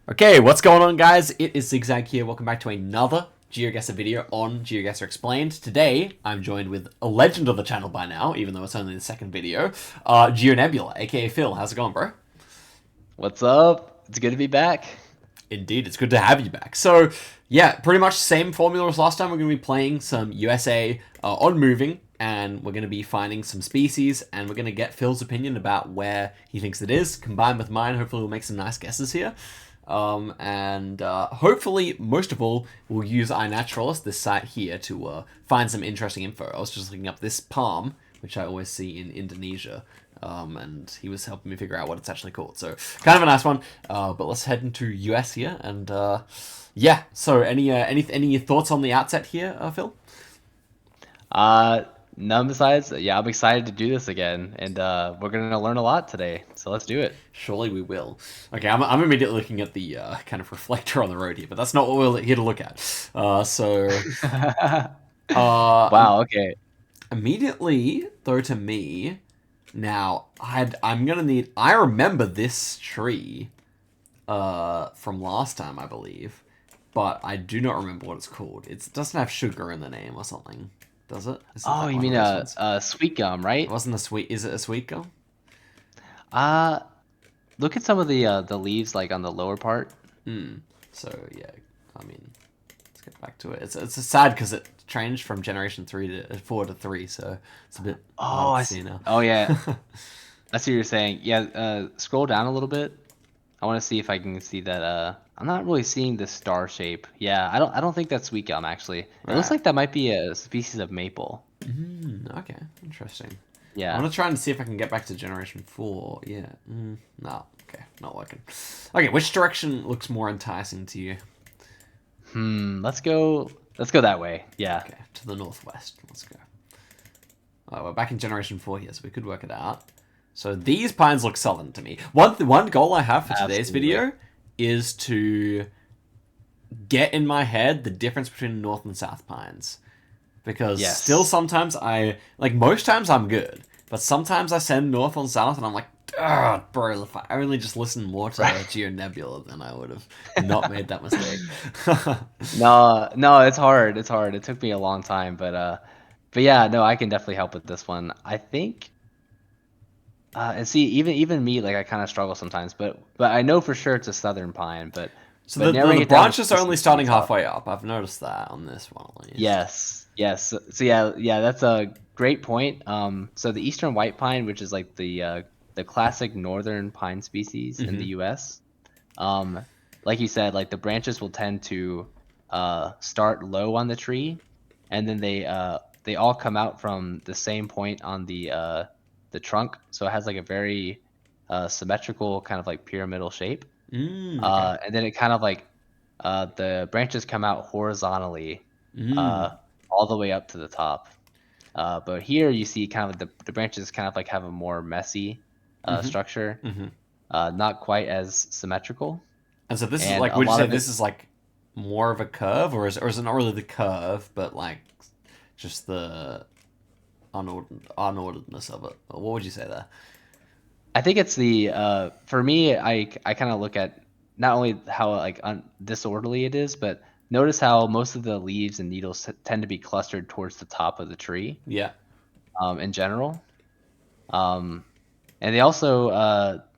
Okay, what's going on, guys? It is Zigzag here. Welcome back to another GeoGuessr video on GeoGuessr Explained. Today, I'm joined with a legend of the channel by now, even though it's only the second video, GeoNebula, aka Phil. How's it going, bro? What's up? It's good to be back. Indeed, it's good to have you back. So, yeah, pretty much same formula as last time. We're going to be playing some USA on moving, and we're going to be finding some species, and we're going to get Phil's opinion about where he thinks it is, combined with mine. Hopefully, we'll make some nice guesses here. And hopefully, most of all, we'll use iNaturalist, this site here, to find some interesting info. I was just looking up this palm, which I always see in Indonesia, and he was helping me figure out what it's actually called. So, kind of a nice one. But let's head into US here, and yeah. So, any thoughts on the outset here, Phil? None besides, yeah, I'm excited to do this again, and we're gonna learn a lot today. So let's do it. Surely we will. Okay, I'm immediately looking at the kind of reflector on the road here, but that's not what we're here to look at. Wow. Okay. Immediately, though, to me, now I'm gonna need. I remember this tree, from last time, I believe, but I do not remember what it's called. It doesn't have sugar in the name or something, does it? Is it Oh, like you one of mean those ones? sweet gum, It right? wasn't a sweet. Is it a sweet gum? Uh, Look at some of the leaves like on the lower part. So yeah, I mean, let's get back to it. It's a sad because it changed from generation 4 to 3, so it's a bit Oh, hard to see now. oh yeah, I see what you're saying. Yeah. Scroll down a little bit. I want to see if I can see that. I'm not really seeing the star shape. Yeah, I don't think that's sweet gum actually. It looks Right. like that might be a species of maple. Okay. Interesting. I'm Yeah. gonna try and see if I can get back to generation 4. Yeah. No. Okay. Not working. Okay. Which direction looks more enticing to you? Let's go. Let's go that way. Yeah. Okay. To the northwest. Let's go. We're back in generation 4 here, so we could work it out. So these pines look southern to me. One goal I have for today's Absolutely. video is to get in my head the difference between north and south pines. Because still Yes. sometimes most times I'm good, but sometimes I send north and south and I'm like, ah, bro, if I only just listened more to Right. GeoNebula, then I would have not made that mistake. No, no, it's hard. It's hard. It took me a long time, but yeah, no, I can definitely help with this one. I think, and see, even me, like I kind of struggle sometimes, but I know for sure it's a southern pine, but So but the narrowing it down to branches are only species can be starting tough. halfway up. I've noticed that on this one at least. Yes. So yeah, yeah, that's a great point. So the eastern white pine, which is like the classic northern pine species in the Mm-hmm. U.S. Um, like you said, like the branches will tend to start low on the tree, and then they all come out from the same point on the trunk. So it has like a very symmetrical kind of like pyramidal shape. Okay. And then it kind of like the branches come out horizontally uh, all the way up to the top. But here you see kind of the branches kind of like have a more messy Mm-hmm. structure, Mm-hmm. not quite as symmetrical, And so this is and like, a would you lot say of it. this is like more of a curve, or is it not really the curve, but like just the unorderedness of it? Or what would you say there? I think it's the for me, I kind of look at not only how like disorderly it is, but notice how most of the leaves and needles tend to be clustered towards the top of the tree Yeah. in general. Um, and they also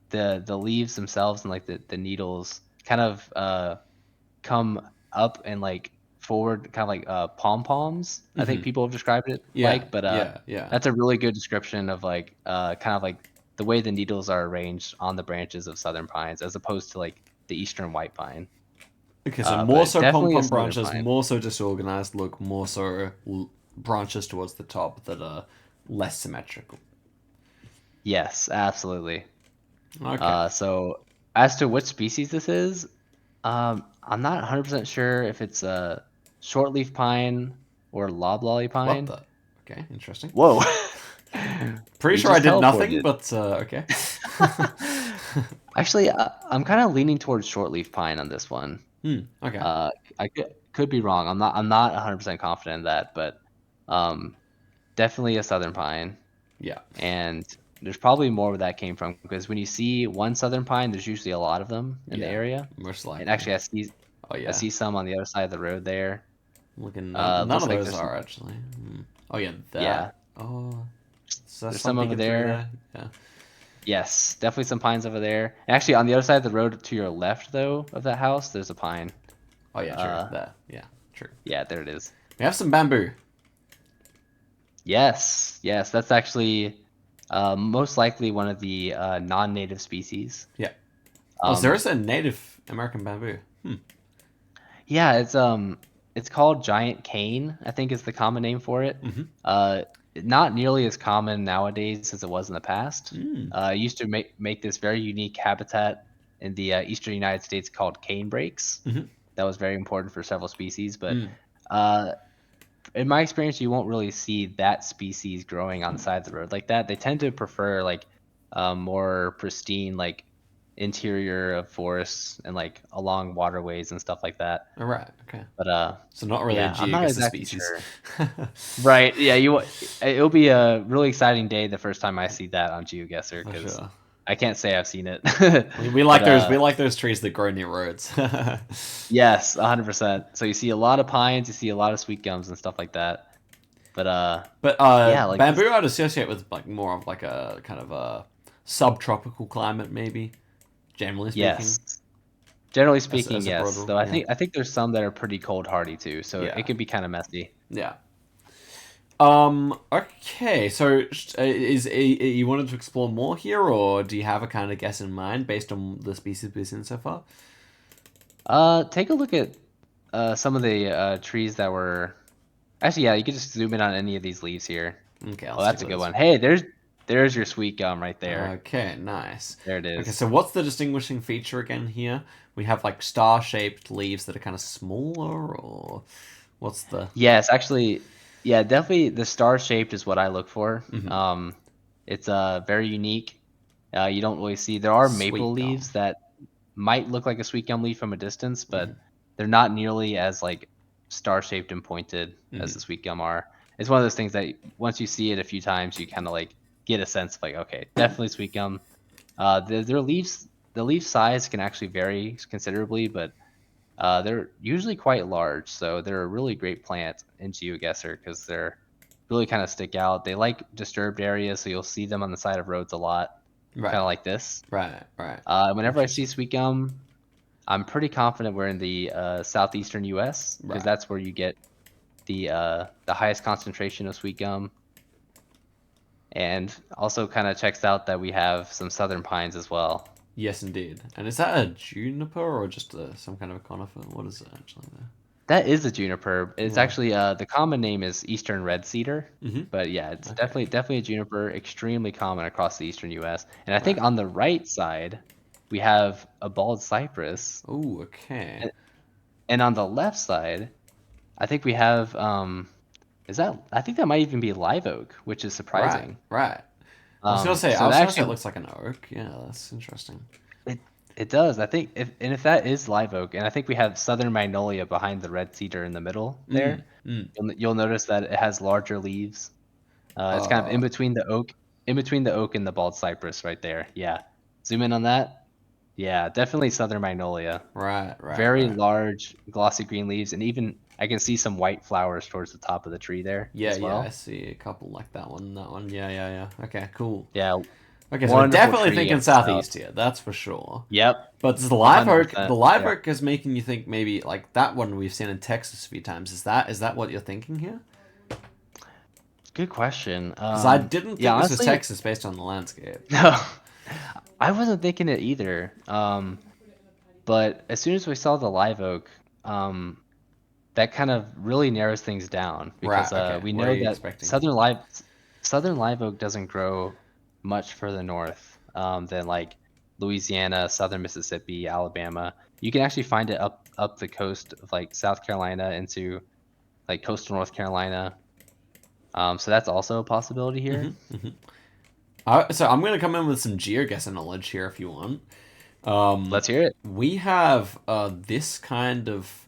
the leaves themselves and like the needles kind of come up and like forward, kind of like pom poms. I think Mm-hmm. people have described it Yeah. like, but Yeah. that's a really good description of like kind of like the way the needles are arranged on the branches of southern pines, as opposed to like the eastern white pine. Okay, so more But so definitely a pom-pom southern branches, pine. more so disorganized look, more so branches towards the top that are less symmetrical. Yes, absolutely. Okay. So as to which species this is, I'm not 100% sure if it's a shortleaf pine or loblolly What pine. the? Okay, interesting. Whoa. Pretty We sure I just did nothing, teleported. but okay. Actually, I'm kind of leaning towards shortleaf pine on this one. Okay. Uh, I could be wrong. I'm not 100% confident in that, but um, definitely a southern pine. Yeah. And there's probably more where that came from because when you see one southern pine, there's usually a lot of them in the Yeah, area. most And likely. actually, Oh I yeah, see some on the other side of the road there. looking none Looks of like those there's some, are actually. Oh yeah, yeah, that. Oh, is there there's some some over peeking through there. there? Yeah. Yes, definitely some pines over there. Actually, on the other side of the road to your left, though, of that house, there's a pine. Oh yeah, true. Uh, There. Yeah, true. yeah, there it is. We have some bamboo. Yes, yes, that's actually most likely one of the non-native species. Yeah. Oh, so there Um, is a native American bamboo. Hmm. yeah, it's called giant cane, I think is the common name for it. Mm-hmm. Uh, not nearly as common nowadays as it was in the past. Mm. It used to make this very unique habitat in the eastern United States called cane breaks. Mm-hmm. That was very important for several species, but Mm. uh, in my experience, you won't really see that species growing on the side of the road like that. They tend to prefer like more pristine, like interior of forests and like along waterways and stuff like that. All right. Okay. But So not really a yeah, I'm not geoguessr exactly species. sure. Right? Yeah, it'll be a really exciting day the first time I see that on GeoGuessr For because sure. I can't say I've seen it. We But like those. We like those trees that grow near roads. yes, 100%. So you see a lot of pines, you see a lot of sweet gums and stuff like that. But But yeah, like this. bamboo I'd associate with like more of like a kind of a subtropical climate, maybe. Generally speaking, Yes. Generally as speaking, a broad yes. rule. Though Yeah. I think there's some that are pretty cold hardy too, so it Yeah. can be kind of messy. Yeah. Okay. So, you wanted to explore more here, or do you have a kind of guess in mind based on the species we've seen so far? Take a look at some of the trees that were actually, yeah, you could just zoom in on any of these leaves here. Okay, Oh, let's take that's a a look at good this. one. Hey, there's your sweet gum right there. Okay, nice. There it Okay, is. so what's the distinguishing feature again here? We have like star-shaped leaves that are kind of smaller, or what's the? Yes, actually, yeah, definitely the star shaped is what I look for. Mhm. It's very unique. You don't really see. There are maple Sweet gum. leaves that might look like a sweet gum leaf from a distance, Hmm. but they're not nearly as like star shaped and pointed as the Hmm. sweet gum are. It's one of those things that once you see it a few times, you kind of like get a sense of like, okay, definitely sweet gum. Their leaves, the leaf size can actually vary considerably, but they're usually quite large, so they're a really great plant in GeoGuessr because they're really kind of stick out. They like disturbed areas, so you'll see them on the side of roads a lot, kind Right, of like this. right, right. Whenever I see Interesting. sweet gum, I'm pretty confident we're in the southeastern U.S. because Right. that's where you get the highest concentration of sweet gum, and also kind of checks out that we have some southern pines as well. Yes, indeed. And is that a juniper or just some kind of a conifer? What is it actually there? That is a juniper. It's Yeah. actually the common name is eastern red cedar, Mm-hmm. but yeah, it's Okay. definitely a juniper, extremely common across the eastern U.S. And I think Right. on the right side we have a bald cypress, Oh, okay. and, and on the left side I think we have is that I think that might even be live oak, which is Right, surprising. right. I So was that gonna say it actually looks like an oak. Yeah, that's interesting. it it does. I think if that is live oak, and I think we have southern magnolia behind the red cedar in the middle Mm, there. mm. You'll notice that it has larger leaves. It's kind of Uh, in between the oak and the bald cypress right there. Yeah. Zoom in on that. Yeah, definitely southern magnolia. right, right, Very right. large, glossy green leaves, and even I can see some white flowers towards the top of the tree there Yeah, as yeah, I well. see a couple like that one, that one. Yeah, yeah, yeah. Okay, cool. Yeah, Okay, so we're wonderful definitely tree in thinking itself. southeast here, that's for sure. Yep, But the live oak, 100%. the live Yeah. oak is making you think maybe like that one we've seen in Texas a few times. Is that what you're thinking here? Good question. Because I didn't Yeah, think this was honestly, Texas based on the landscape. no, I wasn't thinking it either. But as soon as we saw the live oak, um, that kind of really narrows things down Right. because Okay. we What are know you that expecting? southern live oak doesn't grow much further north than like Louisiana, southern Mississippi, Alabama. You can actually find it up the coast of like South Carolina into like coastal North Carolina. So that's also a possibility here. So I'm gonna come in with some geoguessr knowledge here if you want. Um, Let's hear it. we have this kind of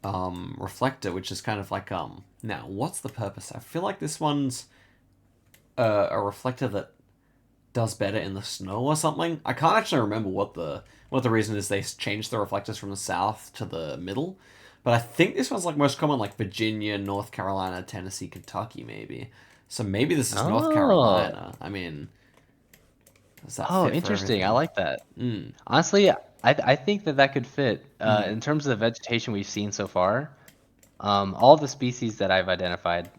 reflector, which is kind of like what's the purpose? I feel like this one's a reflector that does better in the snow or something. I can't actually remember what the reason is they changed the reflectors from the south to the middle. But I think this one's like most common, like Virginia, North Carolina, Tennessee, Kentucky, maybe. So maybe this is North Oh, Carolina. I mean, does that oh, fit for interesting. I everything? like that. Mm, Honestly, I think that that could fit. mm, In terms of the vegetation we've seen so far, all the species that I've identified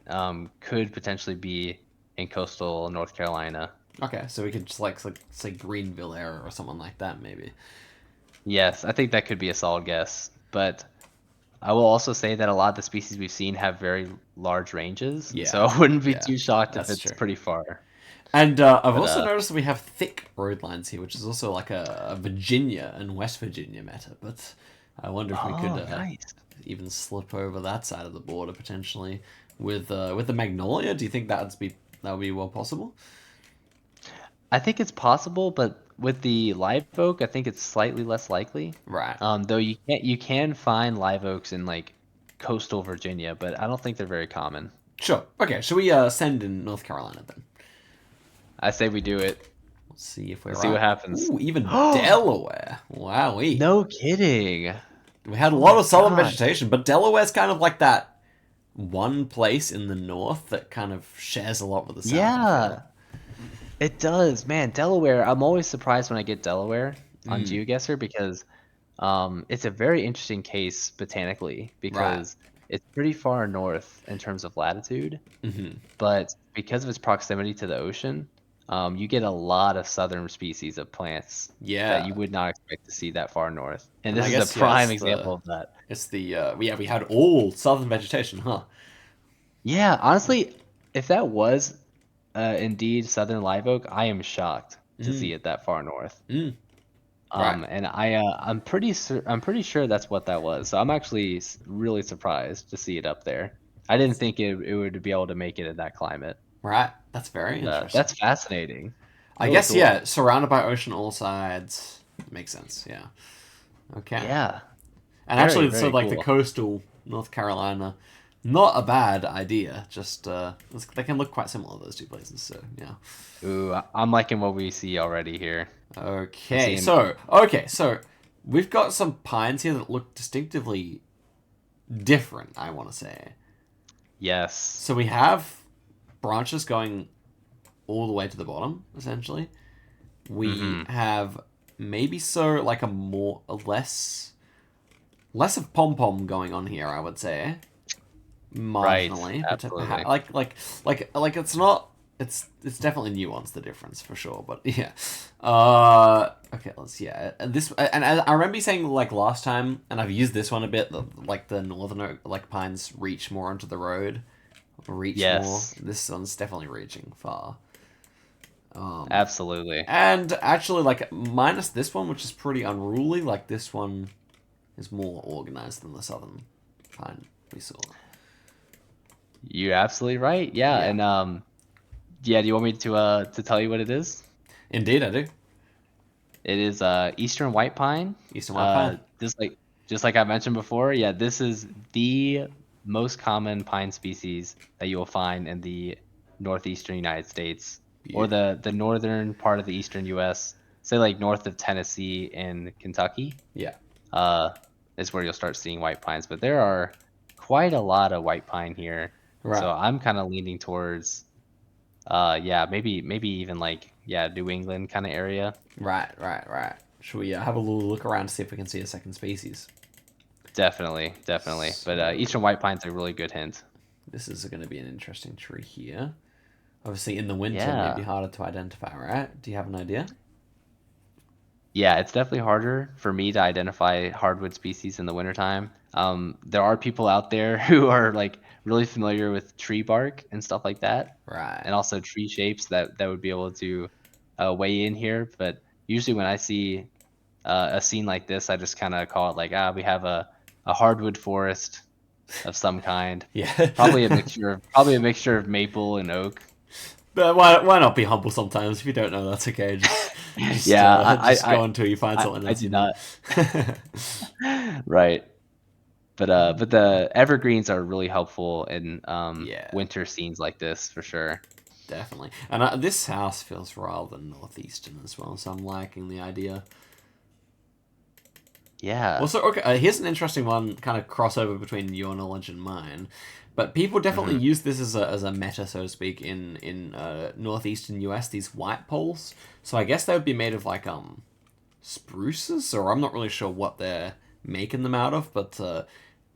could potentially be in coastal North Carolina. okay, so we could just like say Greenville area or something like that, maybe. Yes, I think that could be a solid guess. But I will also say that a lot of the species we've seen have very large ranges, so Yeah, I wouldn't be yeah, too shocked if that's it's true. pretty far. And I've But also noticed that we have thick road lines here, which is also like a Virginia and West Virginia meta. But I wonder if we could oh, nice. even slip over that side of the border potentially with the Magnolia. Do you think that would be well possible? I think it's possible, but with the live oak, I think it's slightly less likely. Right. Though you can find live oaks in like coastal Virginia, but I don't think they're very common. Sure. Okay. Should we send in North Carolina then? I say we do it. Let's see if we're Let's see what right. happens. Ooh, even Oh, Delaware. Wowee. no kidding. We had a Oh lot my of southern gosh. vegetation, but Delaware's kind of like that one place in the north that kind of shares a lot with the south, I feel. Yeah, it does. Man, Delaware. I'm always surprised when I get Delaware on Mm, GeoGuessr because it's a very interesting case botanically right. because it's pretty far north in terms of latitude, Hmm. but because of its proximity to the ocean, you get a lot of southern species of plants that you Yeah. would not expect to see that far north. And And this I is a guess, yeah, prime example of that. yeah, we had all southern vegetation, huh? Yeah, honestly, if that was indeed southern live oak, I am shocked to Mm, see it that far north. mm, right. And I'm pretty sure that's what that was. So I'm actually really surprised to see it up there. I didn't That's, think it would be able to make it in that climate. right. That's very That's interesting. fascinating. I Really guess, yeah, cool. surrounded by ocean all sides. Makes sense, yeah. Okay. Yeah, And very, actually, so very like the cool. coastal North Carolina, not a bad idea. Just they can look quite similar those two places. So yeah. Ooh, I'm liking what we see already here. I'm Okay, seeing, so we've got some pines here that look distinctively different. I want to say. yes. So we have branches going all the way to the bottom, essentially. We Mm-hmm. have maybe so like a less of pom pom going on here. I would say Right. marginally, but Absolutely. like it's not. It's definitely nuanced the difference for sure. But yeah, okay, let's yeah. And this and I remember you saying like last time, and I've used this one a bit. Like the northern like pines reach more onto the road, reach more. Yes. This one's definitely reaching far. Absolutely. And actually, like minus this one, which is pretty unruly. Like this one is more organized than the southern pine we saw. You're absolutely right. Yeah, Yeah, and yeah, do you want me to tell you what it is? indeed, I do. It is Eastern White Pine. Eastern white pine. Uh, just like I mentioned before, yeah, this is the most common pine species that you will find in the northeastern United States or Beautiful. the northern part of the eastern US, say like north of Tennessee and Kentucky. Yeah. Uh, is where you'll start seeing white pines, but there are quite a lot of white pine here. So Right. I'm kind of leaning towards yeah, maybe even like yeah, New England kind of area. Right. Right. Right. Should we have a little look around to see if we can see a second species? Definitely, definitely. But So Eastern White Pine's a really good hint. this is going to be an interesting tree here. Obviously, in the winter, maybe Yeah. harder to identify. Right? Do you have an idea? Yeah, it's definitely harder for me to identify hardwood species in the wintertime. There are people out there who are like really familiar with tree bark and stuff like that, Right. and also tree shapes that would be able to weigh in here. But usually when I see a scene like this, I just kind of call it like, ah, we have a hardwood forest of some kind. Yeah. Probably a mixture of maple and oak. But why not be humble sometimes? If you don't know, that's okay. Yeah, Just go until you find something I else do you know. not. Right. But the evergreens are really helpful in Yeah. winter scenes like this for sure. definitely. And this house feels rather northeastern as well, so I'm liking the idea. Yeah. Also, okay, here's an interesting one, kind of crossover between your knowledge and mine. But people definitely Hmm. use this as a meta, so to speak, in northeastern US. These white poles. So I guess they would be made of like spruces, or I'm not really sure what they're making them out of, but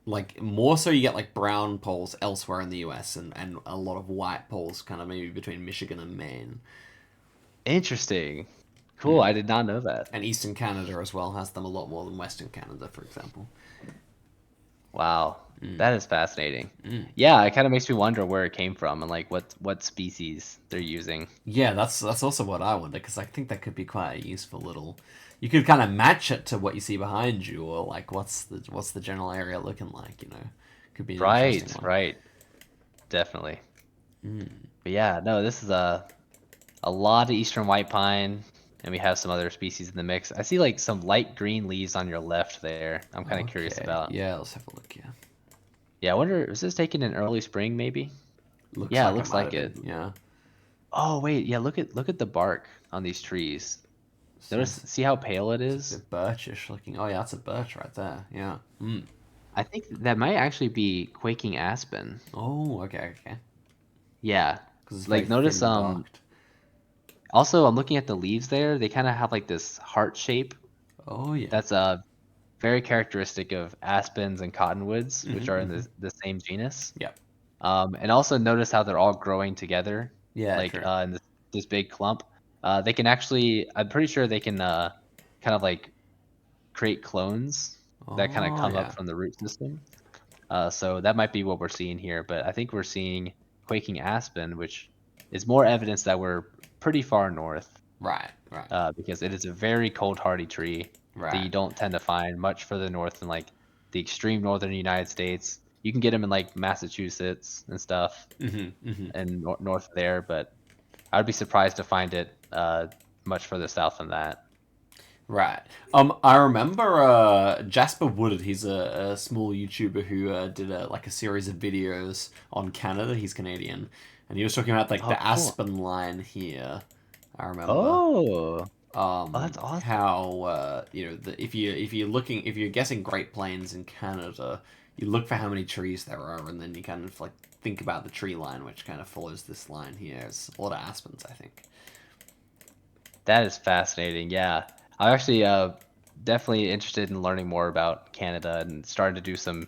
like more so you get like brown poles elsewhere in the US, and a lot of white poles kind of maybe between Michigan and Maine. Interesting. Cool. I did not know that. And Eastern Canada as well has them a lot more than Western Canada, for example. Wow. That is fascinating. Yeah, it kind of makes me wonder where it came from and like what species they're using. Yeah, that's also what I wonder, because I think that could be quite a useful little. You could kind of match it to what you see behind you, or like what's the general area looking like. Could be an interesting Right, one. right. Definitely. But yeah, no, this is a lot of eastern white pine, and we have some other species in the mix. I see like some light green leaves on your left there. I'm kind of curious Okay, about. yeah, let's have a look. Yeah, Yeah, I wonder, was this taken in early spring maybe? looks Yeah, it like it looks might like have been. it. Yeah, Oh wait, yeah, look at the bark on these trees. Notice, seems see how pale it it's a is? bit birchish looking. Oh yeah, that's a birch right there. Yeah. I think that might actually be quaking aspen. Oh, okay, okay. Yeah. Because it's very Like notice thin barked. also I'm looking at the leaves there. They kind of have like this heart shape. Oh yeah. That's very characteristic of aspens and cottonwoods, which are in the same genus. Yep. And also notice how they're all growing together, Yeah, like true. in this big clump. They can actually, I'm pretty sure they can kind of like create clones that kind of Oh come up yeah. from the root system. So that might be what we're seeing here, but I think we're seeing quaking aspen, which is more evidence that we're pretty far north, Right. Right. because it is a very cold hardy tree that Right. you don't tend to find much further north than like the extreme northern United States. You can get them in like Massachusetts and stuff, and north of there, but I would be surprised to find it much further south than that. Right. I remember Jasper Woodard. He's a small YouTuber who did like a series of videos on Canada. He's Canadian, and he was talking about like Oh, the cool. aspen line here. I remember Oh, oh, that's awesome. how if you're guessing Great Plains in Canada, you look for how many trees there are, and then you kind of like think about the tree line, which kind of follows this line here. It's a lot of aspens, I think. That is fascinating. Yeah, I'm actually definitely interested in learning more about Canada and starting to do some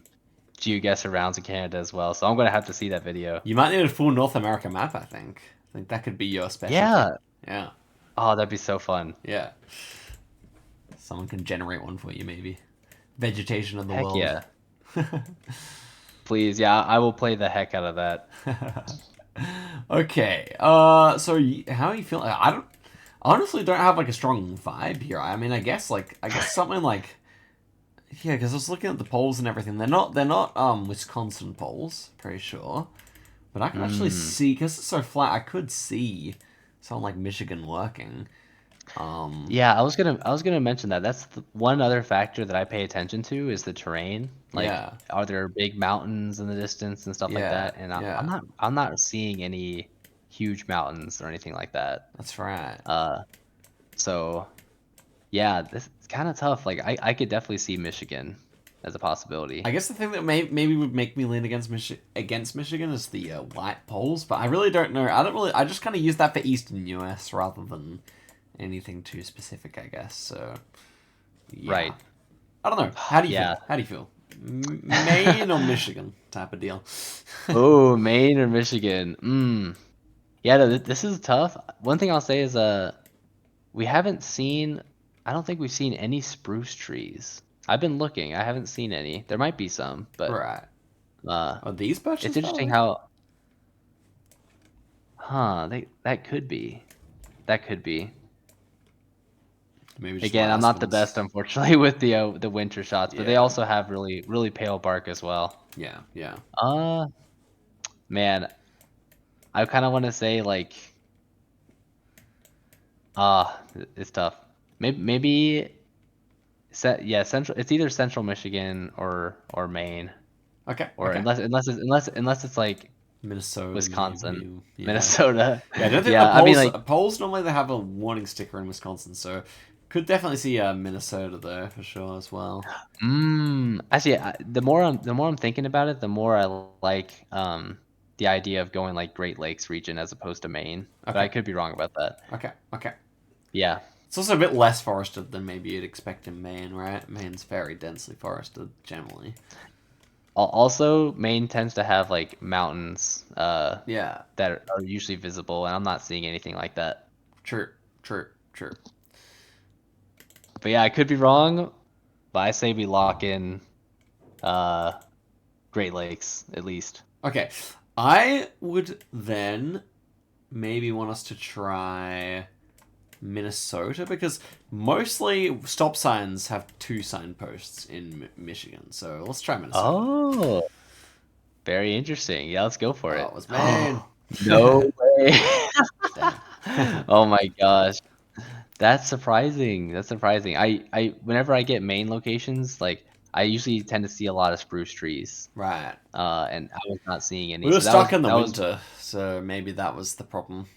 GeoGuessr rounds in Canada as well. So I'm gonna have to see that video. You might need a full North America map, I think. I think that could be your specialty. Yeah. Yeah. Oh, that'd be so fun. Yeah. Someone can generate one for you, maybe. Vegetation of the Heck world. yeah. Please, yeah, I will play the heck out of that. Okay. So how are you feeling? I don't honestly don't have like a strong vibe here. I mean, I guess something like yeah, because I was looking at the polls and everything. They're not Wisconsin polls, pretty sure. But I can actually Mm. see because it's so flat. I could see something like Michigan working. Um, Yeah, I was gonna mention that. That's the one other factor that I pay attention to is the terrain. Like, yeah, are there big mountains in the distance and stuff like yeah, that? And yeah. I'm not seeing any huge mountains or anything like that. That's right. Uh, so yeah, this is kind of tough. Like, I could definitely see Michigan as a I possibility. guess the thing that maybe would make me lean against Michigan is the white poles, but I really don't know. I don't really. I just kind of use that for Eastern US rather than anything too specific, I guess. So yeah, Right. I don't know. How do you feel? Yeah. How do you feel? Maine or Michigan type of deal. Oh, Maine or Michigan? Yeah, no, this is tough. One thing I'll say is we haven't seen, I don't think we've seen any spruce trees. I've been looking. I haven't seen any. There might be some, but Right. uh Are these it's birches far interesting away? how, that could be. That could be. Maybe just Again, I'm not the aspens. best, unfortunately, with the winter shots, but they Yeah. also have really pale bark as well. Yeah. Yeah. Uh, Man, I kind of want to say like, it's tough. Maybe yeah, central. It's either central Michigan or Maine, Okay. or Okay. unless it's like. Minnesota, Wisconsin, maybe. Yeah. Minnesota. Yeah, I don't think the Yeah, I mean, like, polls normally they have a warning sticker in Wisconsin, so could definitely see Minnesota there for sure as well. actually, the more I'm thinking about it, the more I like the idea of going like Great Lakes region as opposed to Maine. But I Okay, could be wrong about that. okay. Yeah. It's also a bit less forested than maybe you'd expect in Maine, right? Maine's very densely forested generally. Also, Maine tends to have like mountains Yeah, that are usually visible, and I'm not seeing anything like that. true, true. But yeah, I could be wrong, but I say we lock in uh Great Lakes at least. Okay, I would then maybe want us to try Minnesota because mostly stop signs have two signposts in Michigan. So let's try Minnesota. Oh, very interesting. Yeah, let's go for Oh, it. it was Maine. No way. Damn. Oh my gosh. That's surprising. That's surprising. I whenever I get Maine locations, like I usually tend to see a lot of spruce trees. Right. And I was not seeing We any. were So stuck in the that was winter, so maybe that was the problem.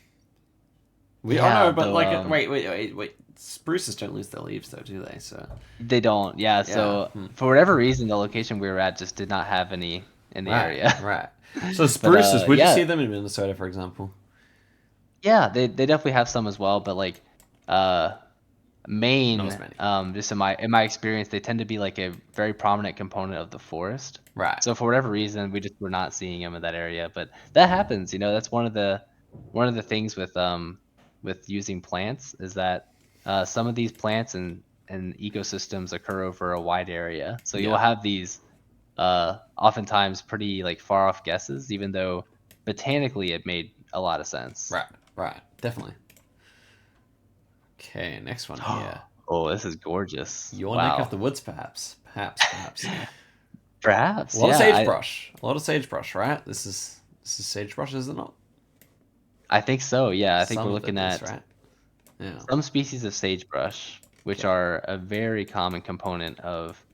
Oh yeah, no, but though like wait. Spruces don't lose their leaves though, do they? So they don't. Yeah, yeah. so for whatever reason the location we were at just did not have any in the Right, area. right. So But spruces, would you yeah, see them in Minnesota, for example? yeah, they definitely have some as well, but like uh Not as Maine, many. just in my experience, they tend to be like a very prominent component of the forest. Right. So for whatever reason, we just were not seeing them in that area. But that happens, that's one of the things with using plants is that some of these plants and ecosystems occur over a wide area. So you'll Yeah. have these oftentimes pretty like far off guesses, even though botanically it made a lot of sense. Right. Right. Definitely. Okay, next one here. Oh, this is gorgeous. Your neck of Wow. the woods, perhaps. Perhaps. A Perhaps, lot of yeah. sagebrush. A lot of sagebrush, right? This is sagebrush, is it not? I think so. Yeah, I think Some we're of it looking is, at right? Yeah. some species of sagebrush, which Okay. are a very common component of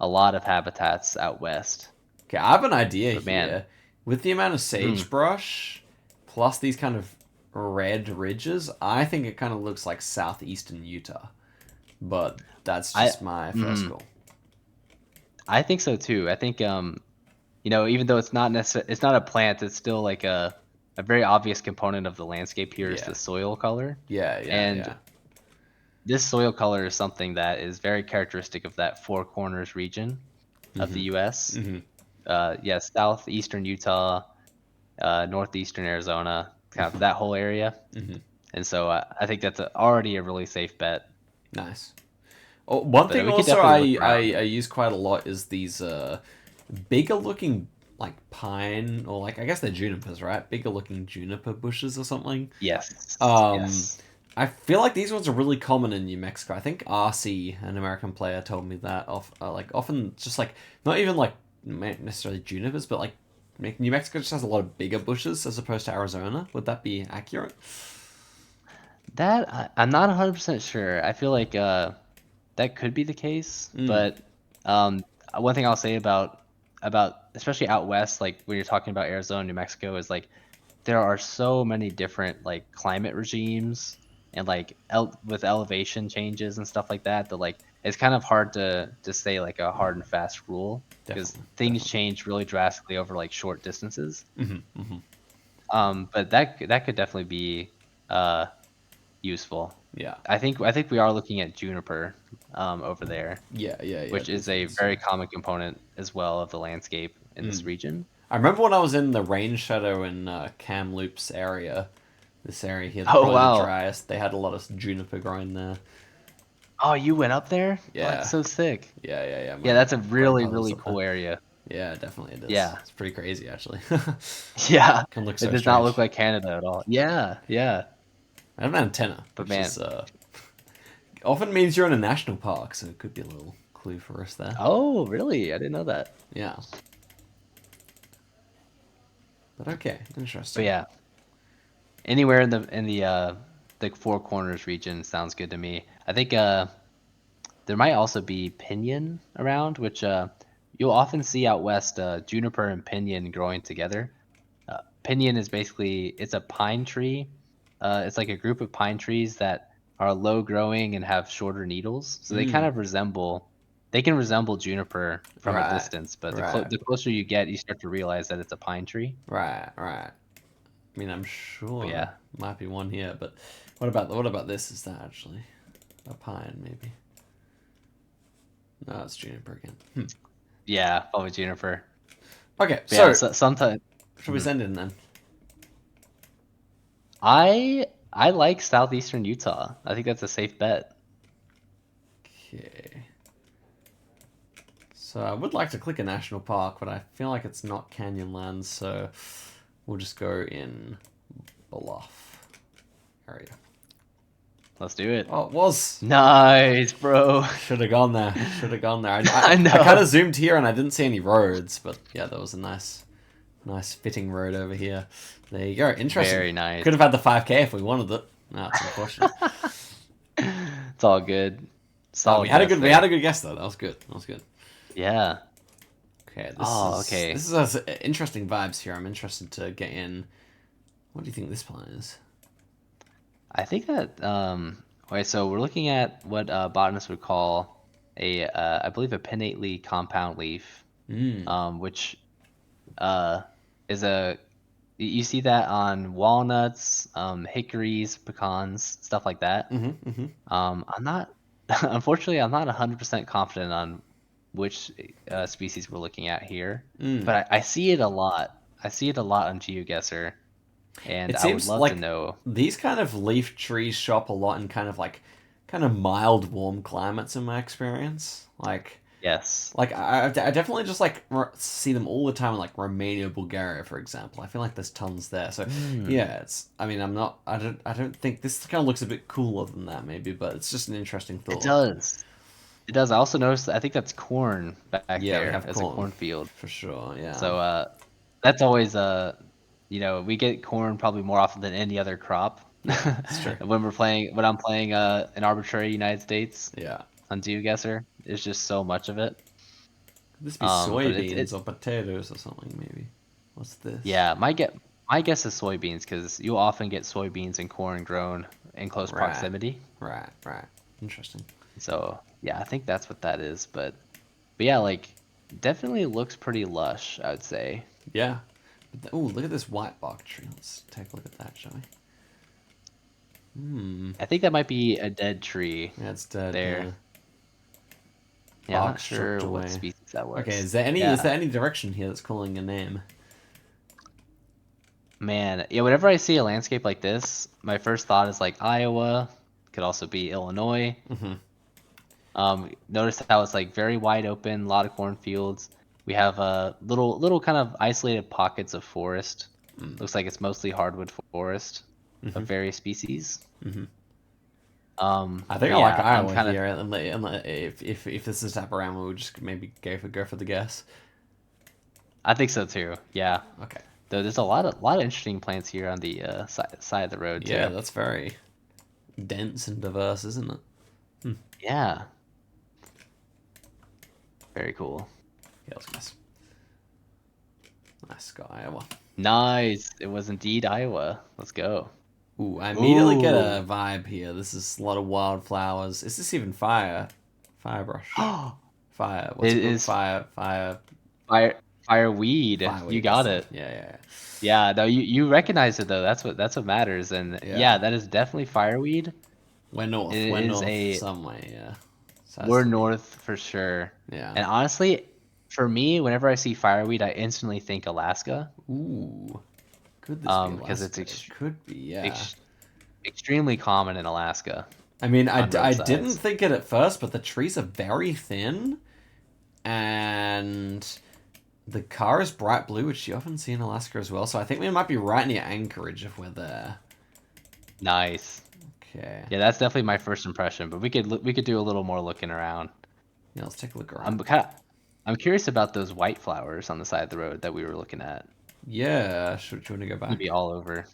a lot of habitats out west. Okay, I have an idea But man, here. With the amount of mm, sagebrush plus these kind of red ridges, I think it kind of looks like southeastern Utah. But that's I just my first mm, call. I think so too. I think even though it's not a plant, it's still like a very obvious component of the landscape here is Yeah. the soil color. And Yeah. this soil color is something that is very characteristic of that Four Corners region of the Mm-hmm. US. Mm-hmm. Yeah, southeastern Utah, northeastern Arizona, kind of Mm-hmm. that whole area. Mm-hmm. And so I think that's already a really safe bet. Nice. Oh, one But thing we could also definitely look I around. use quite a lot is these bigger looking like pine or like I guess they're junipers, right? Bigger looking juniper bushes or something. Yes, Um, yes. I feel like these ones are really common in New Mexico. I think RC, an American player, told me that like often just like not even like necessarily junipers, but like New Mexico just has a lot of bigger bushes as opposed to Arizona. Would that be accurate? I'm not 100% sure. I feel like that could be the case, Mm, but um, one thing I'll say about especially out west, like when you're talking about Arizona, New Mexico, is like there are so many different like climate regimes and like with elevation changes and stuff like that that like it's kind of hard to say like a hard and fast rule because definitely, things definitely. change really drastically over like short distances. Hmm. But that could definitely be uh useful. Yeah, I think we are looking at juniper over there, yeah, which is a definitely. So. very common component as well of the landscape in this Mm. region. I remember when I was in the rain shadow in Kamloops area. This area here, Oh probably the wow. driest. They had a lot of juniper growing there. Oh, you went up there? Oh, that's Yeah, so sick. yeah. Yeah, My that's a really, grandpa lives really up there. cool area. Yeah, definitely it is. Yeah. It's pretty crazy actually. Yeah. Can look It so does not look strange. like Canada at all. Yeah, yeah. I have an antenna, But which man. is often means you're in a national park, so it could be a little clue for us there. Oh, really? I didn't know that. Yeah, but okay, But interesting. yeah, anywhere in the Four Corners region sounds good to me. I think there might also be pinyon around, which you'll often see out west, juniper and pinyon growing together. pinyon is basically it's a pine tree. It's like a group of pine trees that are low growing and have shorter needles. So they kind of resemble they can resemble juniper from a Right. distance, but Right. the closer you get, you start to realize that it's a pine tree. Right. Right. I mean, I'm But sure yeah, might be one here, but what about this? Is that actually a pine? Maybe. No, it's juniper again. yeah, probably juniper. Okay, But yeah, so so sometimes should we send in then? I like southeastern Utah. I think that's a safe bet. Okay. So I would like to click a national park, but I feel like it's not Canyonlands, so we'll just go in Bluff area. Let's do it. Oh, it was. Nice, bro. Should have gone there. Should have gone there. I I kind know. of zoomed here and I didn't see any roads, but yeah, that was a nice fitting road over here. There you go. Interesting. Very nice. Could have had the 5K if we wanted it. No, it's unfortunate. It's all good. Oh, Solid we had a guess we had there. a good guess though. That was good. That was good. Yeah. Okay, Oh, okay. this is interesting vibes here. I'm interested to get in. What do you think this plant is? I think that wait, so we're looking at what botanists would call a I believe a pinnately compound leaf, which uh is a you see that on walnuts, hickories, pecans, stuff like that. I'm not unfortunately I'm not 100% confident on which species we're looking at here, but I see it a lot. I see it a lot on GeoGuessr, and It I would seems love to like know. these kind of leaf trees show up a lot in kind of mild, warm climates in my experience. Yes. I definitely just see them all the time in like Romania, Bulgaria, for example. I feel like there's tons there. So yeah, it's. I mean, I don't think this kind of looks a bit cooler than that, maybe, but it's just an interesting It thought. does. It does. I also noticed I think that's corn back Yeah, we there have as a corn cornfield. for sure. Yeah, So that's always we get corn probably more often than any other crop. yeah, it's true. When I'm playing an arbitrary United States Yeah, on GeoGuessr, there's just so much of it. could this be But it soybeans or potatoes or something? Maybe. What's this? yeah, my guess is soybeans because you'll often get soybeans and corn grown in close Right, proximity. right. Interesting. So yeah, I think that's what that is. But yeah, like definitely looks pretty lush, I would say. Yeah. Oh, look at this white bark tree. Let's take a look at that, shall we? I think that might be a dead tree Yeah, it's dead. there. Yeah, Yeah, I'm bark not stripped sure what away. species that Okay, was. is Yeah, there any direction here that's calling a name? man. Yeah, whenever I see a landscape like this, my first thought is like Iowa, could also be Illinois. Notice how it's like very wide open, a lot of cornfields. We have little kind of isolated pockets of forest. Looks like it's mostly hardwood forest of various species. I think But I like yeah, I'm Iowa kind of here, and if this is Taparama, we'll just maybe go for the guess. I think so too. Yeah. Okay. Though there's a lot of interesting plants here on the side of the road Yeah, too. that's very dense and diverse, isn't it? Yeah, very cool. Yeah, let's guess. Nice, got Iowa. Nice. It was indeed Iowa. Let's go. Ooh, I immediately get a Ooh. vibe here. This is a lot of wildflowers. Is this even fire? Firebrush. Fire. What's It it called? is Fire. fire fireweed. You Fireweed. That's got the one. it. Yeah. Yeah, no, you recognize it though. That's what matters. And yeah, Yeah. that is definitely fireweed. We're north. It We're is north a some way. Yeah. So it has we're to be. north for sure. Yeah. And honestly, for me, whenever I see fireweed, I instantly think Alaska. Ooh. Could this be Because it's Alaska? It could be. Yeah. ex extremely common in Alaska I mean, on I didn't roadsides. think it at first, but the trees are very thin, and the car is bright blue, which you often see in Alaska as well. So I think we might be right near Anchorage if we're there. Nice. Okay. Yeah, that's definitely my first impression, but we could do a little more looking around. Yeah, let's take a look I'm around. I'm curious about those white flowers on the side of the road that we were looking at. Yeah, should you want to go Gonna be back? all over.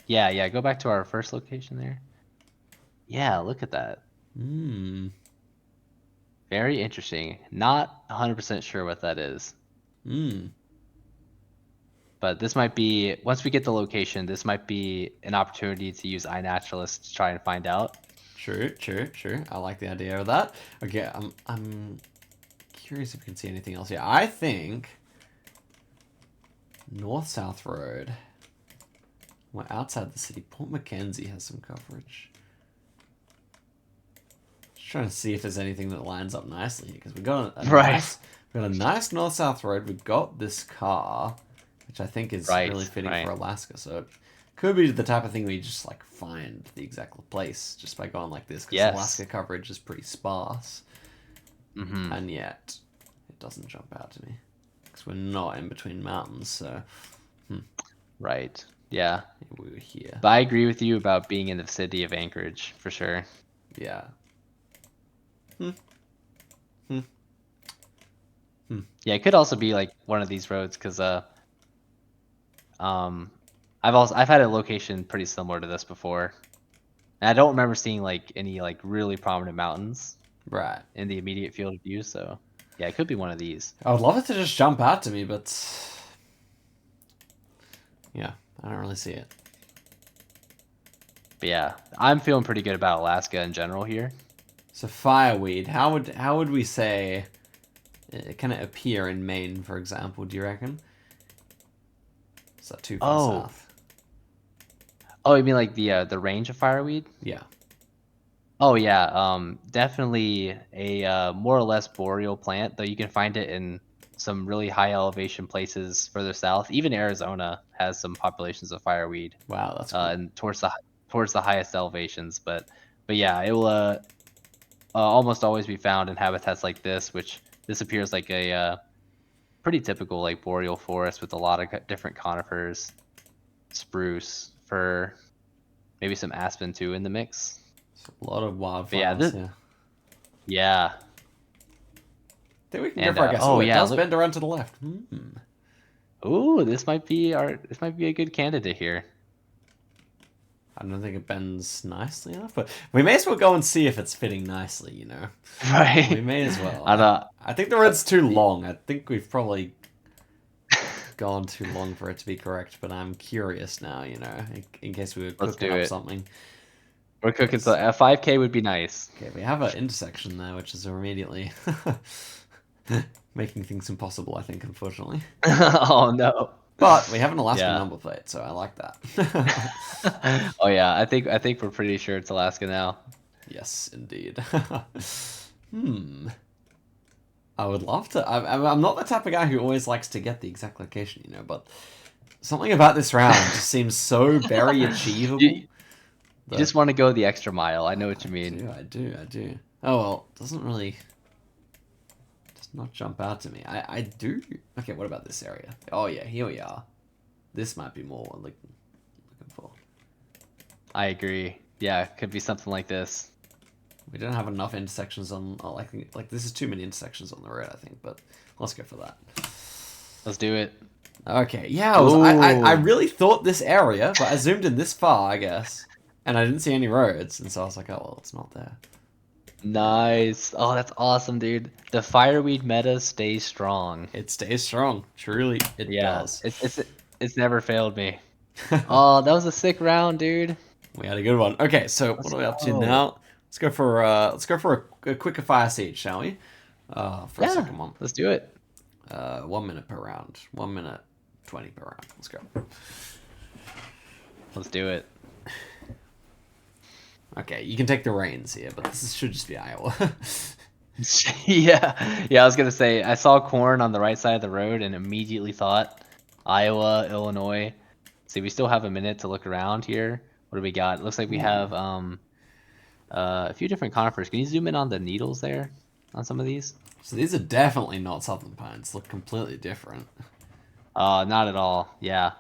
Yeah, yeah, go back to our first location there. Yeah, look at that. Hmm. Very interesting. Not 100% sure what that is. Hmm. But this might be, once we get the location, this might be an opportunity to use iNaturalist to try and find out. True. I like the idea of that. Okay, I'm curious if we can see anything else here. I think North-South Road. We're outside the city. Port Mackenzie has some coverage. Just trying to see if there's anything that lines up nicely here, because we got a nice North-South Road. We've got this car, which I think is really fitting for Alaska. So it could be the type of thing where you just like find the exact place just by going like this, because Alaska coverage is pretty sparse. And yet it doesn't jump out to me because we're not in between mountains. So Right. Yeah. We were here. But I agree with you about being in the city of Anchorage for sure. Yeah. Yeah, it could also be like one of these roads because I've had a location pretty similar to this before. And I don't remember seeing like any like really prominent mountains in the immediate field of view, so yeah, it could be one of these. I would love it to just jump out to me, but yeah, I don't really see it. But yeah, I'm feeling pretty good about Alaska in general here. So fireweed, how would we say it kind of appear in Maine, for example? Do you reckon? Is that too far south? Oh, you mean like the range of fireweed? Yeah. Oh yeah, definitely a more or less boreal plant, though you can find it in some really high elevation places further south. Even Arizona has some populations of fireweed. Wow, that's cool. And towards the highest elevations, but yeah, it will almost always be found in habitats like this, which this appears like a pretty typical like boreal forest with a lot of different conifers, spruce, fir, maybe some aspen too in the mix. A lot of wildfires. Yeah. I think we can go for a guess. Oh, it does bend around to the left. Ooh, this might be a good candidate here. I don't think it bends nicely enough, but we may as well go and see if it's fitting nicely, you know? Right. We may as well. I think the red's too long. I think we've probably gone too long for it to be correct, but I'm curious now, you know, in case we were cooking up something. We're cooking, so a 5K would be nice. Okay, we have an intersection there, which is immediately making things impossible, I think, unfortunately. Oh, no. But we have an Alaska number plate, so I like that. Oh yeah, I think we're pretty sure it's Alaska now. Yes, indeed. I would love to. I'm not the type of guy who always likes to get the exact location, you know, but something about this round just seems so very achievable. You just want to go the extra mile. I know what you mean. I do. Oh well, does not jump out to me. I do. Okay, what about this area? Oh yeah, here we are. This might be more what I'm looking for. I agree. Yeah, it could be something like this. We don't have enough intersections on. Like this is too many intersections on the road, I think. But let's go for that. Let's do it. Okay. Yeah, I really thought this area, but I zoomed in this far, I guess, and I didn't see any roads, and so I was like, oh well, it's not there. Nice. Oh, that's awesome, dude. The fireweed meta stays strong. It stays strong. Truly, it does. It's never failed me. Oh, that was a sick round, dude. We had a good one. Okay, so what are we up to now? Let's go for a quicker fire siege, shall we? For a second one. Let's do it. 1 minute per round. 1 minute 20 per round. Let's go. Let's do it. Okay, you can take the reins here, but this should just be Iowa. Yeah, I was gonna say I saw corn on the right side of the road and immediately thought Iowa, Illinois. See, we still have a minute to look around here. What do we got? It looks like we have a few different conifers. Can you zoom in on the needles there on some of these? So these are definitely not southern pines. Look completely different. Not at all. Yeah,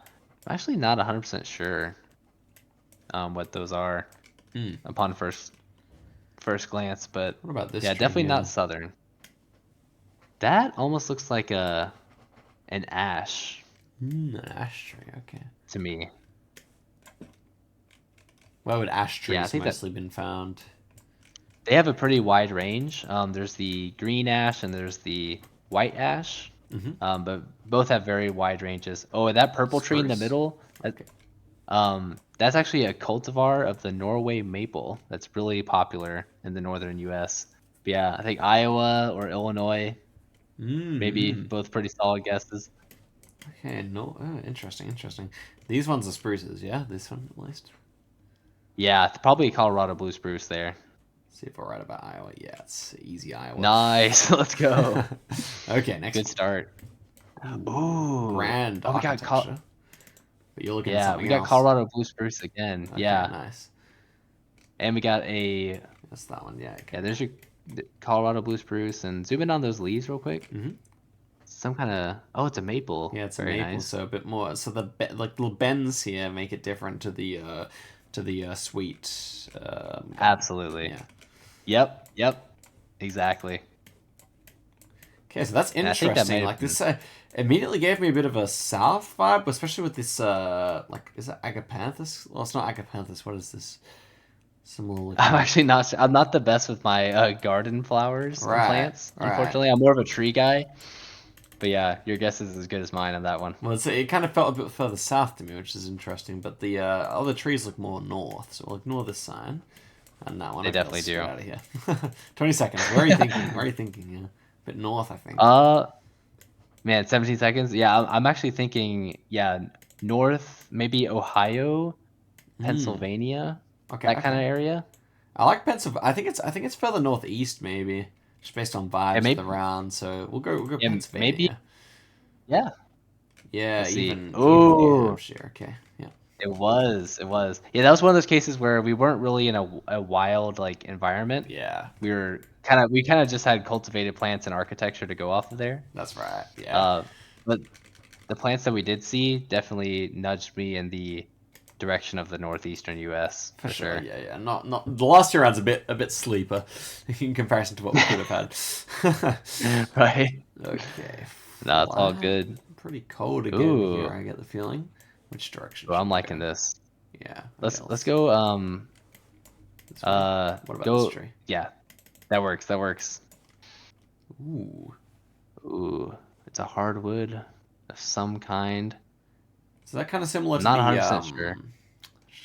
I'm actually not 100% sure what those are upon first glance, but what about this? Yeah, definitely not southern. That almost looks like an ash. An ash tree, okay. To me. Where would ash trees mostly been found? They have a pretty wide range. There's the green ash and there's the white ash. But both have very wide ranges. Oh, and that purple tree in the Spruce. middle, Okay. that's actually a cultivar of the Norway maple that's really popular in the northern U.S. But yeah, I think Iowa or Illinois, maybe Mm-hmm. both pretty solid guesses. Okay, no, oh, interesting, interesting. These ones are spruces, yeah? This one, at least. Yeah, probably Colorado blue spruce there. See if we're right about Iowa. Yeah, it's easy Iowa. Nice, let's go. Okay, next Good one. start. Ooh, Ooh, grand oh, architecture. But you're looking at yeah, we something got else. Colorado blue spruce again. Okay, Yeah, nice. and we got a That's that one, yeah, okay. yeah. There's your Colorado blue spruce, and zoom in on those leaves real quick. Mm-hmm. Some kind of it's a maple. Yeah, it's a Very maple, nice. so a bit more. So like little bends here make it different to the sweet. Absolutely. Yeah. Yep. Exactly. Okay, so that's And I think that interesting. might have Like been. this immediately gave me a bit of a south vibe, especially with this like is it agapanthus? Well, it's not agapanthus. What is this? Similar I'm looking. actually not. I'm not the best with my garden flowers and Right, plants. right. Unfortunately, I'm more of a tree guy. But yeah, your guess is as good as mine on that one. Well, it kind of felt a bit further south to me, which is interesting. But the other trees look more north, so we'll ignore this sign. And that one, They okay, definitely let's get do. out of here. 20 seconds. Where are you thinking? Where are you thinking? Yeah, a bit north, I think. Uh, Man, 17 seconds. Yeah, I'm actually thinking. Yeah, north, maybe Ohio, Hmm. Pennsylvania, Okay, that kind okay. of area. I like Pennsylvania. I think it's further northeast, maybe, just based on Yeah, vibes of the maybe. round. So we'll go Yeah, maybe. Pennsylvania. Yeah. Yeah, Let's see. even New Ooh. Hampshire. Okay, yeah. It was. It was. Yeah, that was one of those cases where we weren't really in a wild like environment. Yeah, We kind of just had cultivated plants and architecture to go off of there. that's right. Yeah, Uh, but the plants that we did see definitely nudged me in the direction of the northeastern U.S. for for sure. sure. Yeah, yeah. Not the last two rounds a bit sleeper in comparison to what we could have had. Right? Okay, No, it's all flat. good. Pretty cold again here. Ooh. I get the feeling. Which direction Oh, should I'm we liking go? this. Yeah. Okay, Let's let's go. this way. What about this Go. tree? Yeah, that works. That works. Ooh. Ooh, it's a hardwood of some kind. So that kind of similar I'm to not the 100% sure.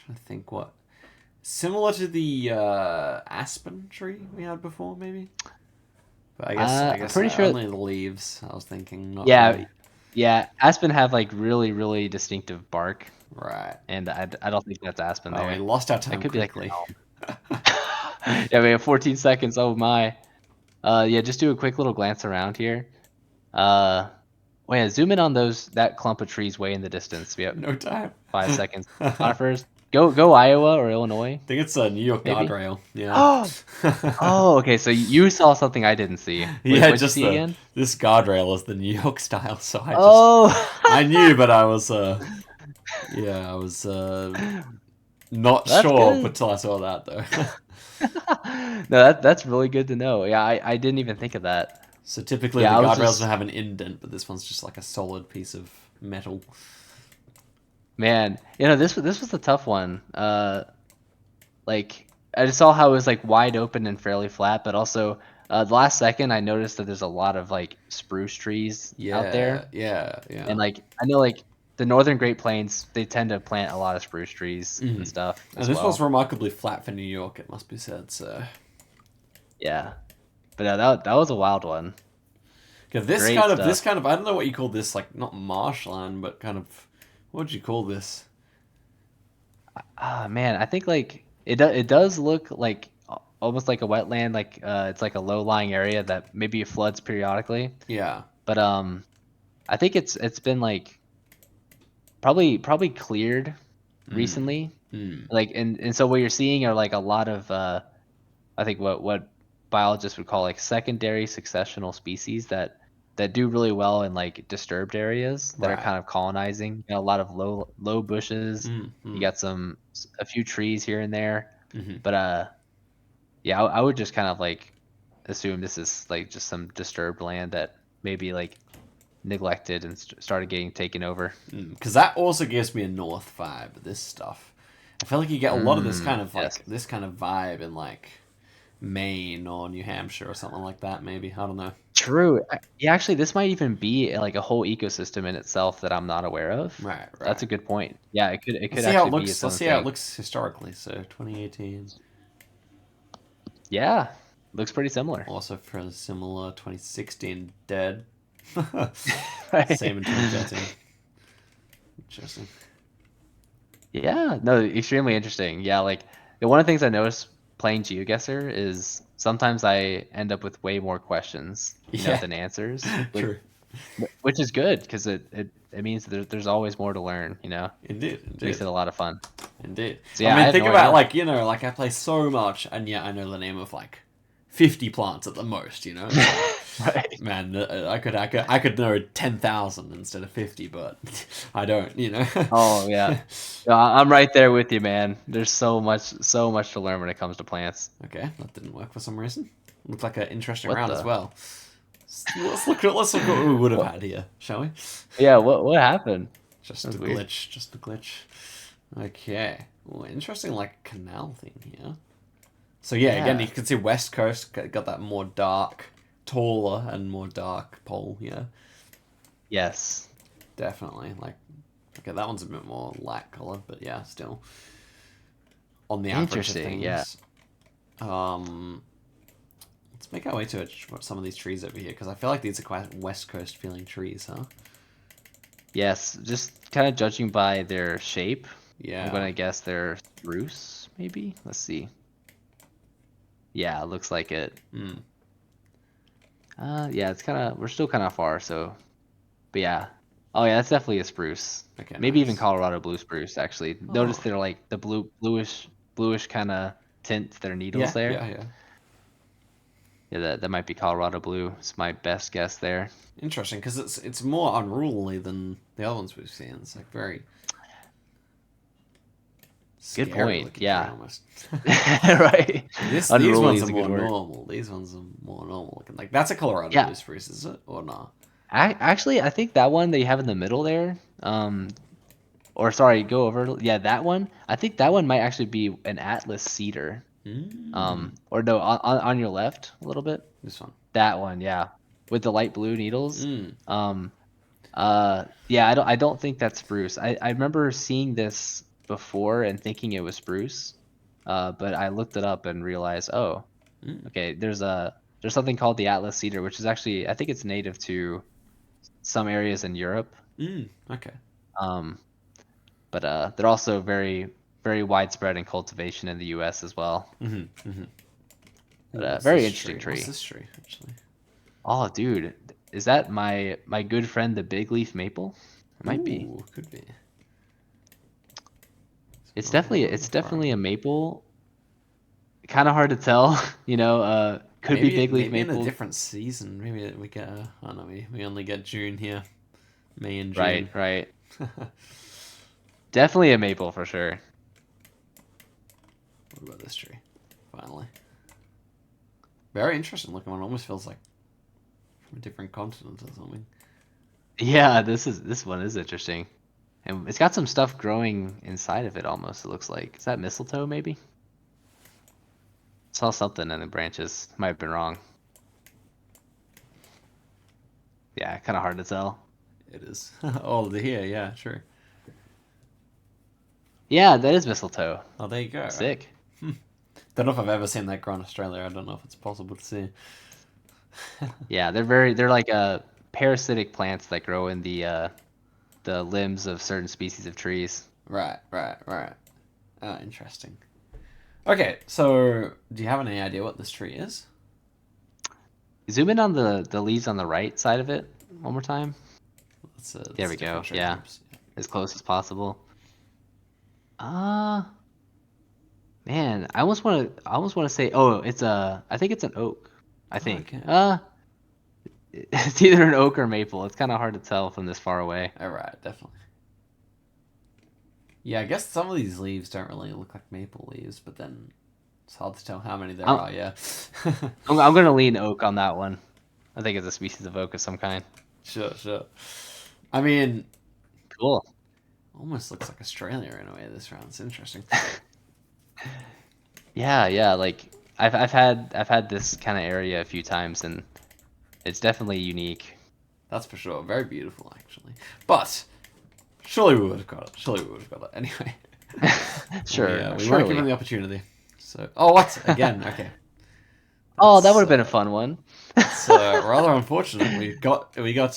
I think what similar to the aspen tree we had before, maybe. But I I'm guess pretty sure. only the leaves. I was thinking, not Yeah, really. yeah. Aspen have like really, really distinctive bark, Right. and I don't think that's aspen Well, we there. lost our That time could be like quickly. your elm. Yeah, we have 14 seconds. Oh my. Yeah. Just do a quick little glance around here. Uh, oh yeah. Zoom in on that clump of trees way in the distance. We have No time. 5 seconds. I Conifers. Go Iowa or Illinois, think it's a New York maybe. guardrail. Yeah. Oh, oh. Okay. So you saw something I didn't see. Yeah, What'd you just see the again? this guardrail is the New York style, so Oh. I knew, but I was yeah, I was not That's sure good. until I saw that though. No, that's really good to know. Yeah, I didn't even think of that. So typically Yeah, the I was guardrails just don't have an indent, but this one's just like a solid piece of metal. man, this was a tough one. Like I just saw how it was like wide open and fairly flat, but also the last second I noticed that there's a lot of like spruce trees out Yeah, there, yeah, and yeah. like I know like the northern Great Plains they tend to plant a lot of spruce trees and Mhm. stuff And as this was well. remarkably flat for New York, it must be said. So, Yeah, but that was a wild one. yeah, Great this stuff. kind of I don't know what you call this, like not marshland, but kind of what would you call this? Ah, man, I think like it does look like almost like a wetland, like it's like a low-lying area that maybe floods periodically. Yeah. But I think it's been like probably cleared Mm. recently. Mm. Like and so what you're seeing are like a lot of I think what biologists would call like secondary successional species that do really well in like disturbed areas that are Right. kind of colonizing. You know, a lot of low bushes. Mm. You Mm. got a few trees here and there, Mm-hmm. but yeah, I would just kind of like assume this is like just some disturbed land that maybe like neglected and started getting taken over. Because that also gives me a north vibe. This stuff, I feel like you get a lot of this kind of Yes. like this kind of vibe in like Maine or New Hampshire or something like that. Maybe I don't know. True. Yeah, actually, this might even be like a whole ecosystem in itself that I'm not aware of. Right, That's right. a good point. Yeah, it Let's could see how it actually be looks. its Let's own see how it thing. looks historically. So 2018. Yeah, looks pretty similar. Also for similar 2016 dead. Right. Same in 2013. Interesting. Yeah, no, extremely interesting. Yeah, like one of the things I noticed playing GeoGuessr is sometimes I end up with way more questions, Yeah, than answers, true. which is good because it means there's always more to learn. Indeed, Makes indeed. it a lot of fun. Indeed. So I yeah, I mean, had think no about idea. like like I play so much, and yet I know the name of like 50 plants at the most. It's like, Right. man, I could know 10,000 instead of 50, but I don't. Oh yeah. No, I'm right there with you, man. There's so much to learn when it comes to plants. Okay, that didn't work for some reason. Looked like an interesting What round as the? well. Let's look at what we would have What? had here, shall we? Yeah, what happened? That Just a was weird. glitch, just a glitch. Okay. Ooh, interesting, like canal thing here. So yeah, again, you Yeah. can see West Coast got that more dark, taller and more dark pole. Yeah, Yes. definitely. Like, okay, that one's a bit more light colored, but yeah, still on the average of Interesting. Yeah. things. Um, let's make our way to some of these trees over here because I feel like these are quite West Coast feeling trees, huh? Yes. Just kind of judging by their shape, I'm Yeah. gonna guess they're spruce, maybe. Let's see. Yeah, it looks like it. Hmm. Yeah, we're still kind of far, so, but yeah. Oh yeah, that's definitely a spruce. Okay, Maybe even nice. Colorado blue spruce, actually. Notice Oh. they're like the bluish kind of tint to their needles Yeah, there. yeah, yeah. Yeah, that might be Colorado blue. It's my best guess there. Interesting, because it's more unruly than the other ones we've seen. It's like very Good scary point. looking tree Yeah. almost. Right. These Unruly ones is are a good more word. normal. These ones are more normal looking. Like that's a Colorado Yeah. blue spruce, is it or not? Actually, I think that one that you have in the middle there, or sorry, go over. Yeah, that one. I think that one might actually be an Atlas cedar. Mm, Or no, on your left a little bit. this one. That one, yeah, with the light blue needles. Mm, Um, yeah, I don't think that's spruce. I remember seeing this before and thinking it was spruce. But I looked it up and realized, oh, mm, okay, there's something called the Atlas cedar, which is actually I think it's native to some areas in Europe. okay. Um, but they're also very widespread in cultivation in the U.S. as well. Mm-hmm. But What's very this interesting tree? What's tree. this tree actually? Oh, dude, is that my good friend the big leaf maple? It might be. Ooh, could be. It's It's going a definitely little it's far. definitely a maple. Kind of hard to tell, could be Maybe big leaf maybe in a maple. different season. Maybe we get. I don't know. We only get June here. May and Right, June. right. Definitely a maple for sure. What about this tree? Finally. Very interesting looking one. Almost feels like from a different continent or something. Yeah, this one is interesting. And it's got some stuff growing inside of it almost, it looks like. Is that mistletoe maybe? Saw something in the branches. Might have been wrong. Yeah, kind of hard to tell. It is. Oh, the here, yeah, sure. Yeah, that is mistletoe. Oh, there you go. Sick. Don't know if I've ever seen that grow in Australia. I don't know if it's possible to see. Yeah, they're like parasitic plants that grow in the limbs of certain species of trees. Right, right, right. Interesting. Okay, so do you have any idea what this tree is? Zoom in on the leaves on the right side of it one more time. There That's we go. different tree Yeah, groups. as close as possible. Uh, Man, I almost want to say, oh, I think it's an oak. I Oh, think. okay. It's either an oak or maple. It's kind of hard to tell from this far away. All right, definitely. Yeah, I guess some of these leaves don't really look like maple leaves, but then it's hard to tell how many there I'm are. Yeah. I'm gonna lean oak on that one. I think it's a species of oak of some kind. Sure, sure. I mean, Cool. almost looks like Australia in a way this round. It's interesting. Yeah, yeah. Like I've had this kind of area a few times, and it's definitely unique. That's for sure. Very beautiful, actually. But surely we would have got it. Surely we would have got it. Anyway, Sure, we weren't given surely. the opportunity. So, oh, what again? Okay, Oh, that would that's have been a fun one. it's rather unfortunate. We got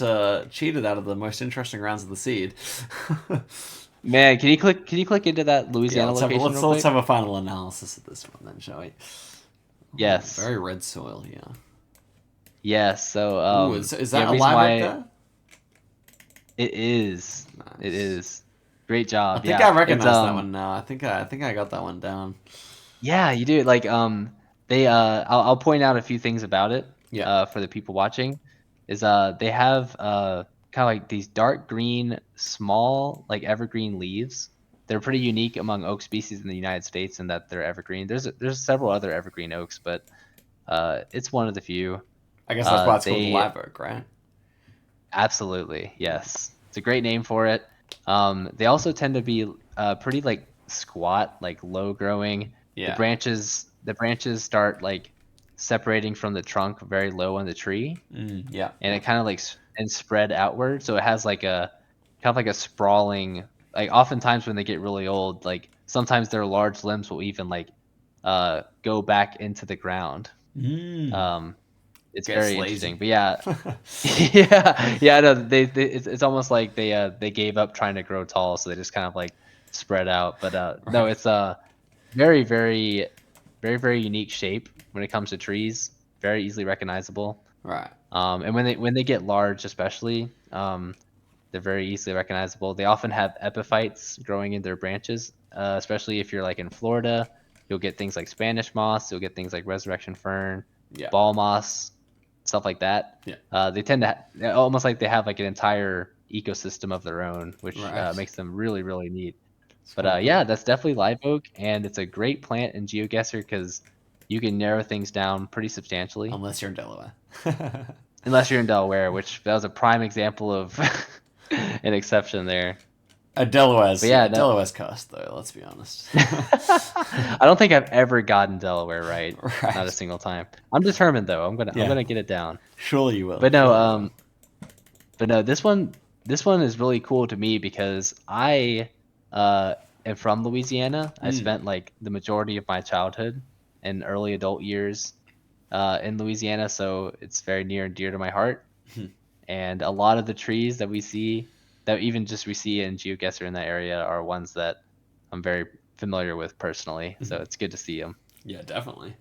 cheated out of the most interesting rounds of the seed. Man, can you click into that Yeah, Louisiana location real let's quick? have a final analysis of this one then, shall we? Ooh, Yes. very red soil here. Yes. So Ooh, is yeah, that a reason live oak why there? it is. It Nice. is. Great I job. think Yeah. I It's recognize that one now. I think I got that one down. yeah, you do. Like they I'll point out a few things about it Yeah. for the people watching is they have kind of like these dark green small like evergreen leaves. They're pretty unique among oak species in the United States in that they're evergreen. There's several other evergreen oaks, but it's one of the few. I guess that's why it's called the They live oak, right? absolutely, yes. It's a great name for it. They also tend to be pretty like squat, like low growing. The Yeah. branches the branches start like separating from the trunk very low on the tree, Yeah. and Yeah. it kind of like and spread outward. So it has like a kind of like a sprawling. Like oftentimes when they get really old, like sometimes their large limbs will even like go back into the ground. Mm. Um, it's Gets very interesting. lazy. But yeah, yeah, no, it's almost like they gave up trying to grow tall, so they just kind of like spread out. But no, Right. it's a very, very, very, very unique shape when it comes to trees. Very easily recognizable. Right. And when they get large, especially, they're very easily recognizable. They often have epiphytes growing in their branches, especially if you're like in Florida. You'll get things like Spanish moss. You'll get things like resurrection fern, Yeah. ball moss, stuff like that. Yeah. They tend to almost like they have like an entire ecosystem of their own, which Right. makes them really, really neat. It's But cool. Cool. yeah, that's definitely live oak, and it's a great plant in GeoGuessr because you can narrow things down pretty substantially. Unless you're in Delaware. Unless you're in Delaware, which that was a prime example of an exception there. But yeah, no, Delaware's cursed though. Let's be honest. I don't think I've ever gotten Delaware right, not a Right. single time. I'm determined though. I'm Yeah. gonna get it down. Surely you will. But no, Surely you will. this one is really cool to me because I uh am from Louisiana. I Mm. spent like the majority of my childhood and early adult years in Louisiana, so it's very near and dear to my heart. And a lot of the trees that we see, that even just we see in GeoGuessr in that area, are ones that I'm very familiar with personally. So it's good to see them. Yeah, definitely.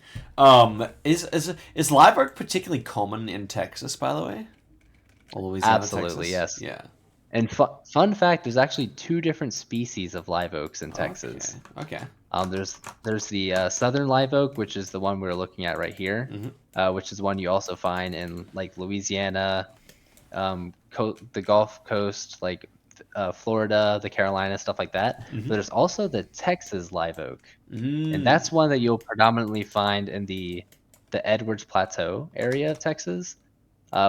Is live oak particularly common in Texas, by the way? Or Louisiana, Absolutely, Texas? yes. Yeah. And fun fact, there's actually two different species of live oaks in Okay. Texas. Okay. There's the southern live oak, which is the one we're looking at right here, which is one you also find in like Louisiana, the Gulf Coast, like Florida, the Carolinas, stuff like that. But there's also the Texas live oak, and Mm. that's one that you'll predominantly find in the Edwards Plateau area of Texas,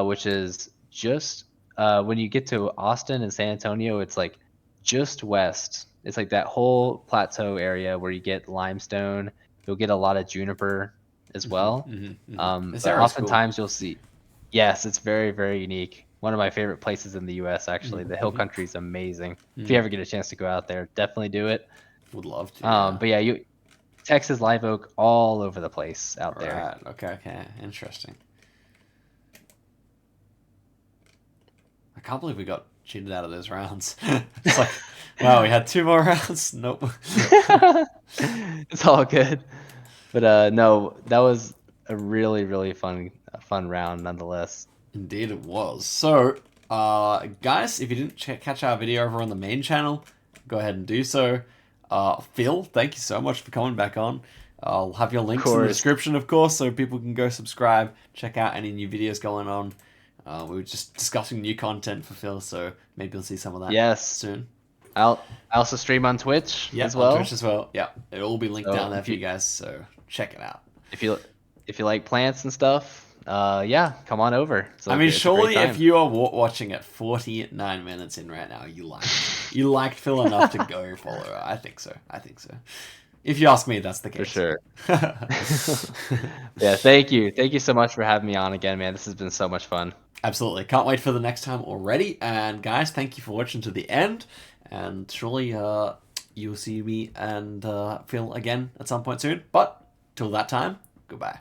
which is just when you get to Austin and San Antonio, it's like just west. It's like that whole plateau area where you get limestone. You'll get a lot of juniper as well. This But area is cool. oftentimes you'll see, yes, it's very, very unique. One of my favorite places in the U.S. Actually, the hill country is amazing. If you ever get a chance to go out there, definitely do it. Would love to, yeah. But yeah, Texas live oak all over the place out there. Right. Okay. Okay. Interesting. I can't believe we got cheated out of those rounds. It's like, wow, we had two more rounds. Nope. It's all good. But no, that was a really, really fun round nonetheless. Indeed, it was. So, guys, if you didn't catch our video over on the main channel, go ahead and do so. Phil, thank you so much for coming back on. I'll have your links in the Course. description, of course, so people can go subscribe, check out any new videos going on. We were just discussing new content for Phil, so maybe you'll see some of that Yes. soon. I also stream on Twitch as well. On Twitch as well. Yeah, it'll all be linked So down there if for you you guys, so check it out. if you like plants and stuff, yeah, come on over. I mean, It's a great surely if time. you are watching at 49 minutes in right now, you liked Phil enough to go follow her. I think so. If you ask me, that's the For case. sure. Yeah, thank you. Thank you so much for having me on again, man. This has been so much fun. Absolutely. Can't wait for the next time already. And guys, thank you for watching to the end. And surely you'll see me and Phil again at some point soon. But till that time, goodbye.